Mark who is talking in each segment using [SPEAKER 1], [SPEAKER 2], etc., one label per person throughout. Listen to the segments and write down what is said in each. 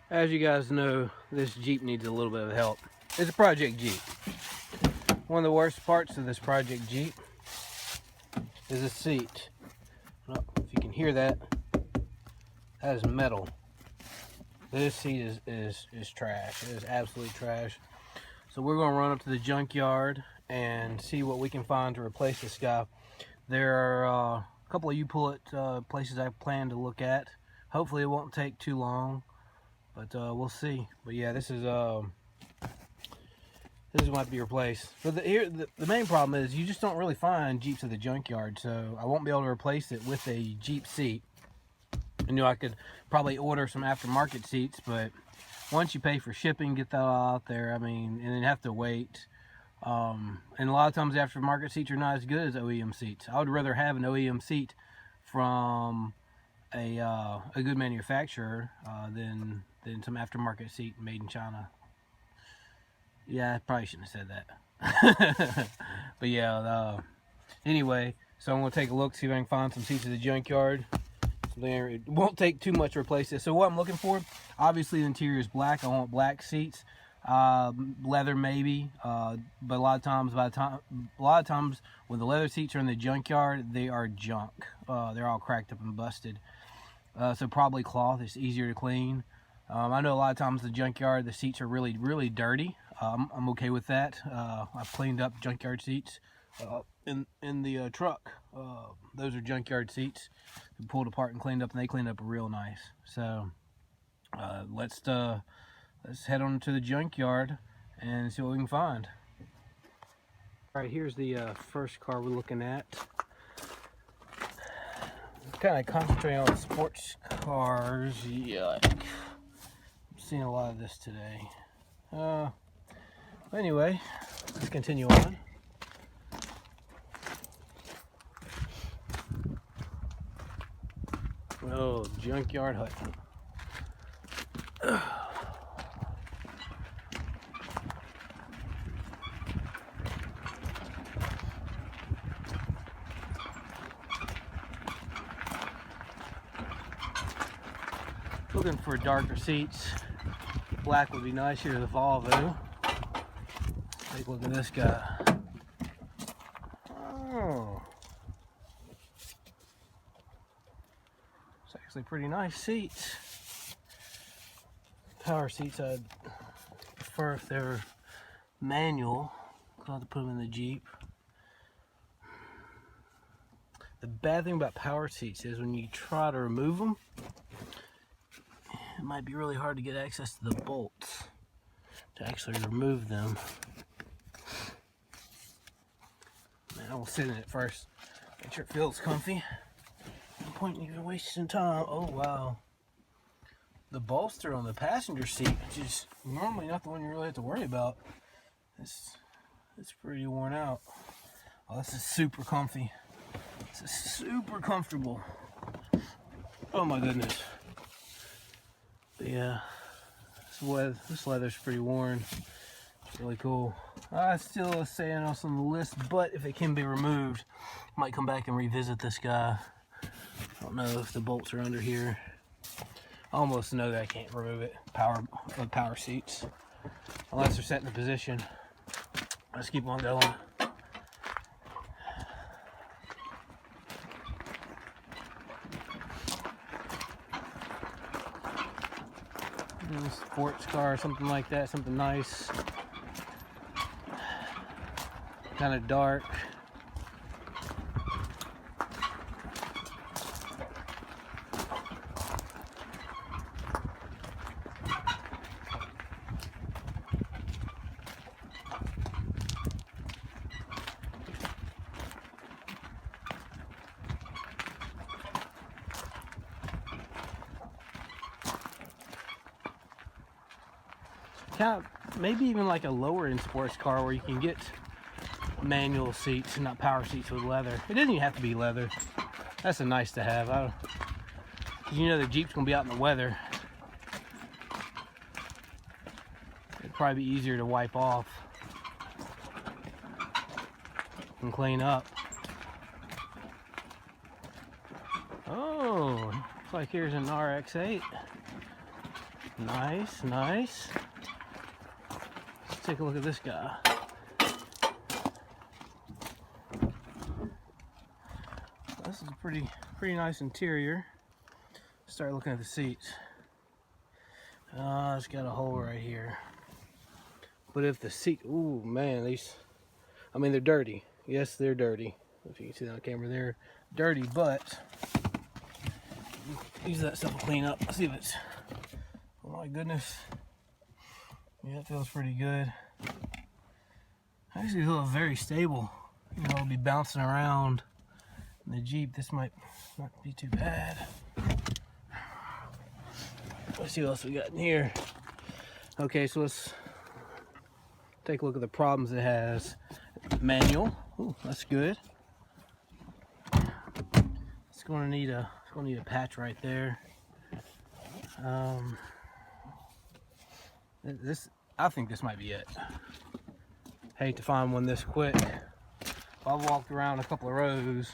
[SPEAKER 1] As you guys know, this Jeep needs a little bit of help. It's a project Jeep. One of the worst parts of this project Jeep is the seat. Well, if you can hear that, that is metal. This seat is trash. It is absolutely trash. So we're going to run up to the junkyard and see what we can find to replace this guy. There are a couple of U-Pullet places I plan to look at. Hopefully it won't take too long, but we'll see. But yeah, this might be replaced. But the main problem is you just don't really find Jeeps at the junkyard, so I won't be able to replace it with a Jeep seat. I knew I could probably order some aftermarket seats, but once you pay for shipping, get that all out there, I mean, and then have to wait. And a lot of times aftermarket seats are not as good as OEM seats. I would rather have an OEM seat from a good manufacturer than some aftermarket seat made in China. Yeah, I probably shouldn't have said that. But yeah, anyway, so I'm going to take a look, see if I can find some seats at the junkyard. It won't take too much to replace this. So what I'm looking for, obviously the interior is black. I want black seats, leather maybe, but a lot of times when the leather seats are in the junkyard, they are junk. They're all cracked up and busted. So probably cloth. It's easier to clean. I know a lot of times the junkyard, the seats are really, really dirty. I'm okay with that. I've cleaned up junkyard seats in the truck. Those are junkyard seats. We pulled apart and cleaned up, and they cleaned up real nice. So let's head on to the junkyard and see what we can find. All right, here's the first car we're looking at. Kind of concentrating on sports cars. Yuck. I'm seeing a lot of this today. Anyway, let's continue on. Oh, junkyard hut. Looking for darker seats. Black would be nice. Here's the Volvo. Take a look at this guy. Oh. It's actually pretty nice seats. Power seats, I'd prefer if they're manual. I'll have to put them in the Jeep. The bad thing about power seats is when you try to remove them, it might be really hard to get access to the bolts to actually remove them. I will sit in it first. Make sure it feels comfy. No point in even wasting time. Oh wow. The bolster on the passenger seat, which is normally not the one you really have to worry about, it's pretty worn out. Oh, this is super comfy. This is super comfortable. Oh my goodness. But yeah, this leather's pretty worn. It's really cool. I still say else on the list, but if it can be removed, I might come back and revisit this guy. I don't know if the bolts are under here. I almost know that I can't remove it. Power seats, unless they're set in a position. Let's keep on going. Sports car, something like that, something nice. Kind of dark. Kind of, maybe even like a lower end sports car where you can get manual seats and not power seats with leather. It doesn't even have to be leather. That's a nice to have. You know the Jeep's gonna be out in the weather. It'd probably be easier to wipe off and clean up. Oh, looks like here's an RX-8. Nice, nice. Let's take a look at this guy. This is a pretty nice interior. Start looking at the seats. It's got a hole right here. But if the seat, ooh man, these, I mean, they're dirty. Yes, they're dirty. If you can see that on camera, they're dirty, but use that stuff to clean up. Let's see if it's, oh my goodness. Yeah, it feels pretty good. Actually, feels very stable. You know, it'll be bouncing around in the Jeep. This might not be too bad. Let's see what else we got in here. Okay, so let's take a look at the problems it has. Manual. Ooh, that's good. It's going to need a patch right there. I think this might be it. Hate to find one this quick. I've walked around a couple of rows.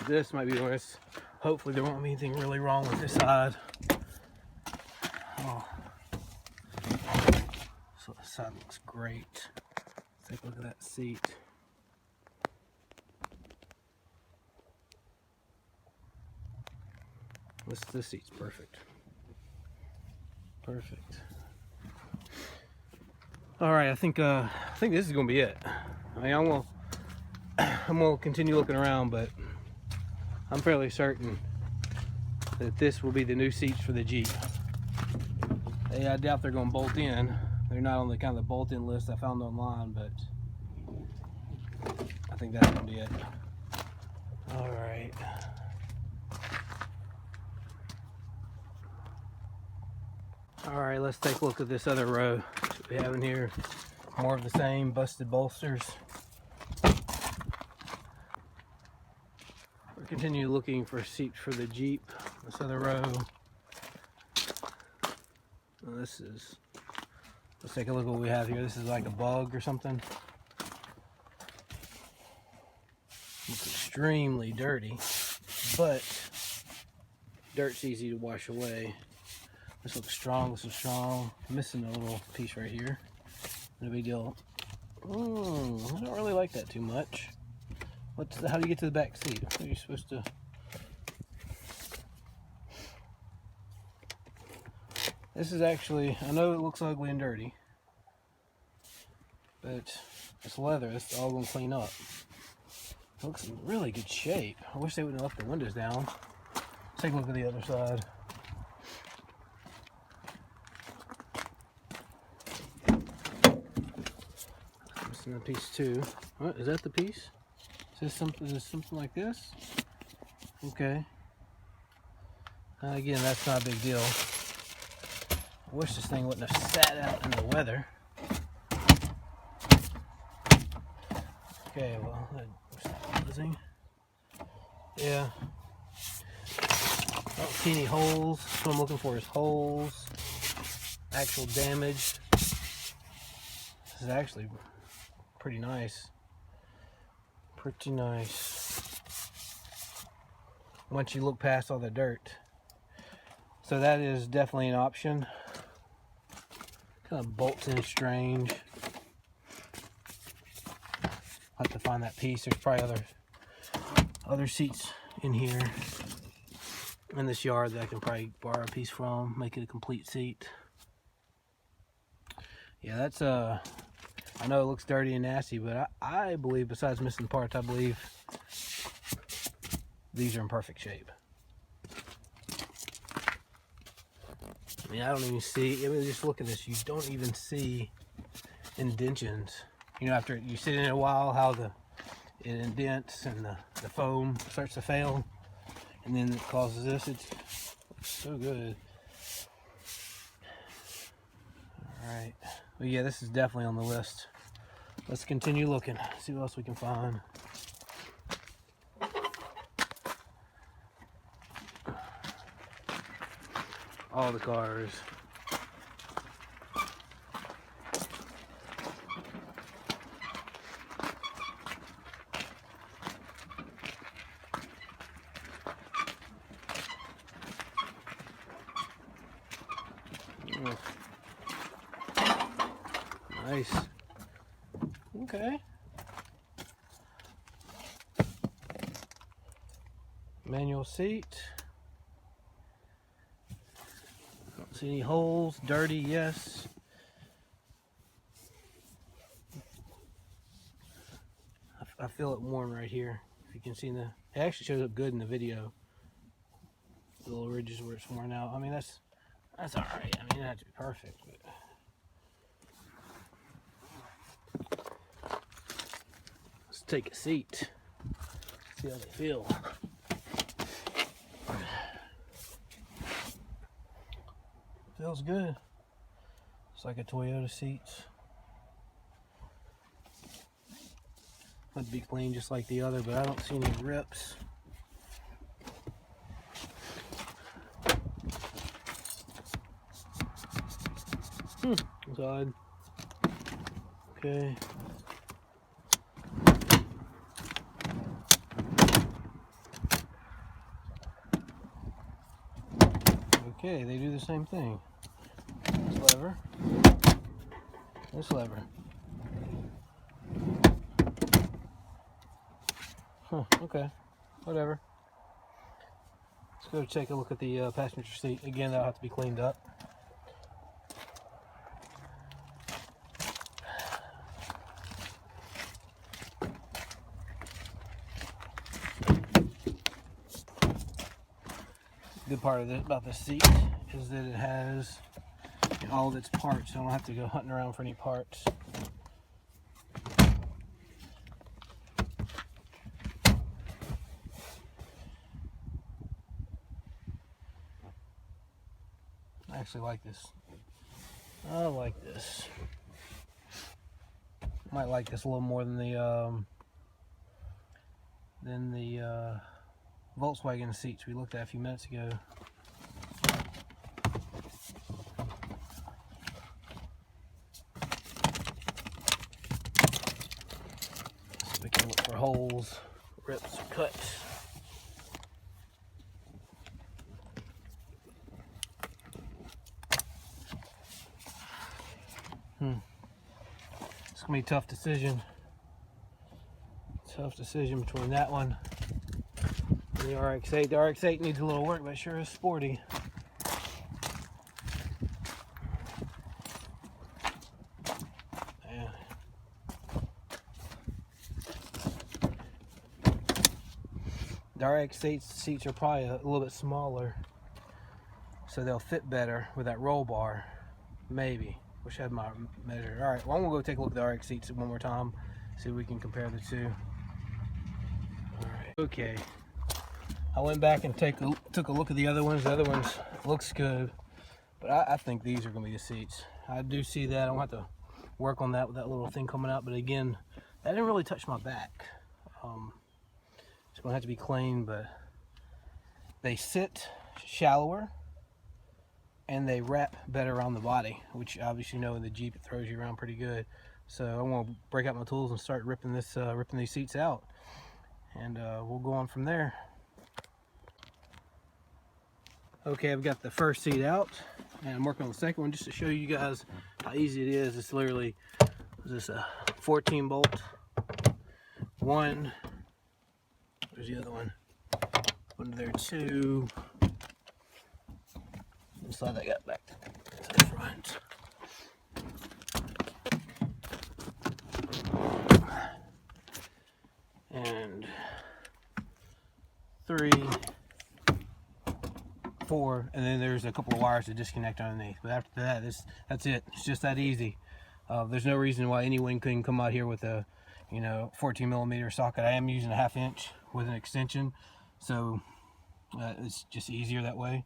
[SPEAKER 1] This might be where it's, hopefully there won't be anything really wrong with this side. Oh. So this side looks great. Let's take a look at that seat. This seat's perfect. Perfect. All right, I think this is gonna be it. I mean, I'm gonna continue looking around, but I'm fairly certain that this will be the new seats for the Jeep. Hey, I doubt they're gonna bolt in. They're not on the kind of the bolt-in list I found online, but I think that's gonna be it. All right. All right, let's take a look at this other row. What we have in here, more of the same, busted bolsters. We'll continue looking for seats for the Jeep. This other row. Well, let's take a look at what we have here. This is like a bug or something. It's extremely dirty, but dirt's easy to wash away. This looks strong, this is strong. I'm missing a little piece right here. No big deal. I don't really like that too much. How do you get to the back seat? Are you supposed to? This is actually, I know it looks ugly and dirty, but it's leather, it's all gonna clean up. It looks in really good shape. I wish they wouldn't have left the windows down. Let's take a look at the other side. A piece too. What is that? The piece? Is this something like this? Okay. Again, that's not a big deal. I wish this thing wouldn't have sat out in the weather. Okay, well, closing. Yeah. I don't see any holes. What I'm looking for is holes. Actual damage. This is actually pretty nice. Pretty nice. Once you look past all the dirt. So that is definitely an option. Kind of bolts in strange. I'll have to find that piece. There's probably other seats in here in this yard that I can probably borrow a piece from, make it a complete seat. Yeah, that's I know it looks dirty and nasty, but I believe, besides missing parts, I believe these are in perfect shape. I mean, I don't even see, I mean, just look at this, you don't even see indentions. You know, after you sit in it a while, how it indents and the foam starts to fail, and then it causes this. It looks so good. All right. Well, yeah, this is definitely on the list. Let's continue looking, see what else we can find. All the cars. Nice. Okay. Manual seat. Don't see any holes. Dirty, yes. I feel it worn right here. If you can see it actually shows up good in the video. The little ridges where it's worn out. I mean, that's all right. I mean, it doesn't have to be perfect, but let's take a seat. See how they feel. Feels good. It's like a Toyota seats. Would be clean just like the other, but I don't see any rips. It's odd. Okay. Okay, they do the same thing. This lever. This lever. Okay. Whatever. Let's go take a look at the passenger seat. Again, that'll have to be cleaned up. Good part of about this seat is that it has all of its parts, so I don't have to go hunting around for any parts. I actually like this. I like this. Might like this a little more than the Volkswagen seats we looked at a few minutes ago. So we can look for holes, rips, cuts. It's gonna be a tough decision. Tough decision between that one. The RX-8. The RX-8 needs a little work, but it sure is sporty. Yeah. The RX-8 seats are probably a little bit smaller, so they'll fit better with that roll bar. Maybe. Wish I had my measure. All right, well, I'm gonna go take a look at the RX seats one more time, see if we can compare the two. All right. Okay. I went back and took a look at the other ones. The other ones looks good, but I think these are going to be the seats. I do see that. I don't have to work on that with that little thing coming out, but again, that didn't really touch my back. It's going to have to be clean, but they sit shallower and they wrap better around the body, which obviously, you know, in the Jeep it throws you around pretty good. So I'm going to break out my tools and start ripping these seats out, and we'll go on from there. Okay, I've got the first seat out, and I'm working on the second one just to show you guys how easy it is. It's literally, is this a 14 bolt? One, there's the other one. One there, two. And slide that back to the front. And 3, 4, and then there's a couple of wires to disconnect underneath. But after that, that's it. It's just that easy. There's no reason why anyone couldn't come out here with a, 14mm socket. I am using a 1/2 inch with an extension, so it's just easier that way.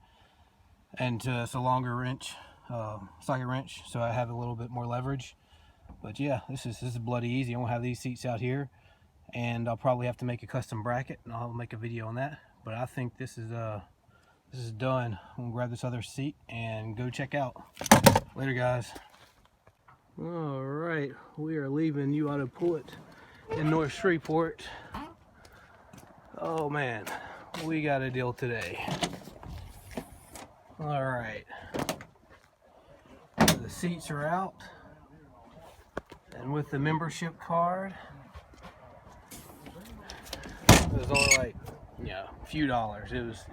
[SPEAKER 1] And it's a longer wrench, socket wrench, so I have a little bit more leverage. But yeah, this is bloody easy. I won't have these seats out here, and I'll probably have to make a custom bracket, and I'll make a video on that. But I think this is done. I'm gonna grab this other seat and go check out. Later, guys. All right, we are leaving You Auto Pullet in North Shreveport. Oh man, we got a deal today. All right, The seats are out, and with the membership card, it was only like, you know, a few dollars. It was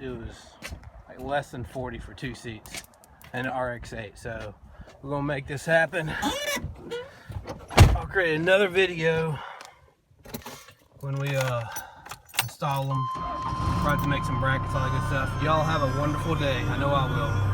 [SPEAKER 1] like less than 40 for 2 seats and an RX-8. So we're gonna make this happen. I'll create another video when we install them. Try to make some brackets, all that good stuff. Y'all have a wonderful day. I know I will.